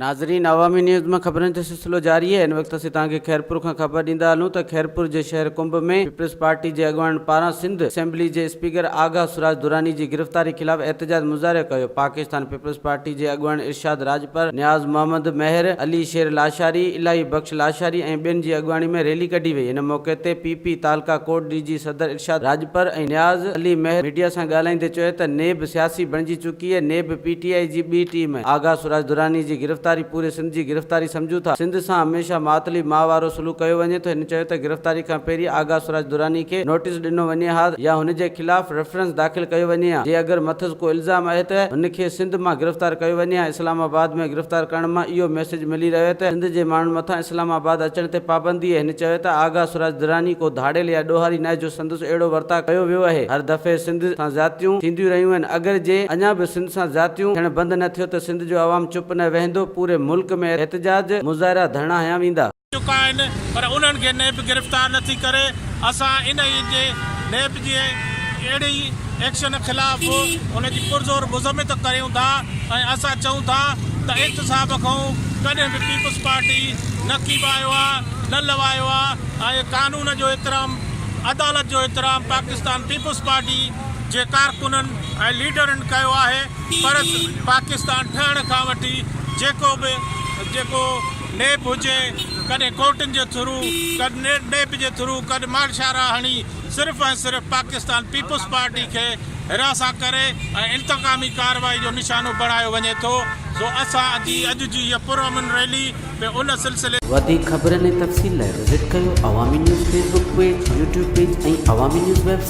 नाज़रीन, अवामी न्यूज़ में खबरन जो सिलसिलो जारी है। इन वक्त असीं तव्हांखे खैरपुर खां ख़बर ॾींदा हलूं त खैरपुर जे शहर कुंभ में पीपल्स पार्टी जे अॻुवान पारां सिंध असेंबली जे स्पीकर आगा सुराज दुरानी जी गिरफ़्तारी ख़िलाफ़ एहतजाज मुज़ाहिरो कयो। पाकिस्तान पीपल्स पार्टी जे अॻुवान इरशाद राजपर, न्याज़ मोहम्मद मेहर, अली शेर लाशारी, इलाही बख्श लाशारी ऐं ॿियनि जी अॻुवाणी में रैली कढी वई। इन मौक़े ते पीपी तालका कोट डीजी सदर इरशाद राजपर ऐं न्याज़ अली मेहर मीडिया सां ॻाल्हाईंदे चयो त नेब सियासी बणिजी चुकी है। नेब पीटीआई जी ॿी टीम है। आगा सुराज दुरानी जी गिरफ़्तारी पूरे सिंध जी गिरफ़्तारी समझूं था। सिंध सां हमेशा मातली मां वारो सलूक कयो वञे थो। हिन चयो त गिरफ़्तारी खां पहिरीं आगा सुराज दुरानी खे नोटिस ॾिनो वञे हा या हुन जे ख़िलाफ़ रेफरेंस दाख़िल कयो वञे हा। जे अगरि मथस को इल्ज़ाम आहे त हुनखे सिंध मां गिरफ़्तार कयो वञे हा। इस्लामाबाद में गिरफ़्तार करण मां इहो मैसेज मिली रहियो त सिंध जे माण्हुनि मथां इस्लामाबाद अचण ते पाबंदी आहे। हिन चयो त आगा सुराज दुरानी को धाड़ेल या ॾोहारी न आहे जो संदसि अहिड़ो वर्ताव कयो वियो आहे। हर दफ़े सिंध सां ज़्यादतियूं थींदियूं रहियूं आहिनि। अगरि जे अञा बि सिंध सां ज़्यादतियूं थियण बंदि न थियो त सिंध जो आवाम चुप न वेंदो। पूरे मुल्क में एहतजाज मुज़ाहिरा धरना हया वेंदा। चुका आहिनि पर उन्हनि खे नेब गिरफ़्तार नथी करे। असां इन जे नेब जे अहिड़ी एक्शन ख़िलाफ़ उनजी पुरज़ोर मुज़म्मत कयूं था ऐं असां चऊं था त एहतसाब खां कॾहिं बि पीपल्स पार्टी न कीबायो आहे, न लवायो आहे ऐं कानून जो एतिराम, अदालत जो एतिराम पाकिस्तान पीपल्स पार्टी जे कारकुननि ऐं लीडरनि कयो आहे। पर पाकिस्तान ठहण खां वठी जेको नेब हुजे, कॾहिं कोर्टनि जे थ्रू, कॾहिं नेब जे थ्रू, कॾहिं मार्शारा हणी सिर्फ़ु ऐं सिर्फ़ु पाकिस्तान पीपल्स पार्टी खे हिरासा करे ऐं इंतकामी कार्रवाई जो निशानो बणायो वञे थो। सो असां अॼु जी इहा पुरअमन रैली में उन सिलसिले वधीक ख़बरनि ऐं तफ़सील लाइ विज़िट कयो अवामी news Facebook page, YouTube page ऐं अवामी न्यूज़ वेबसाइट।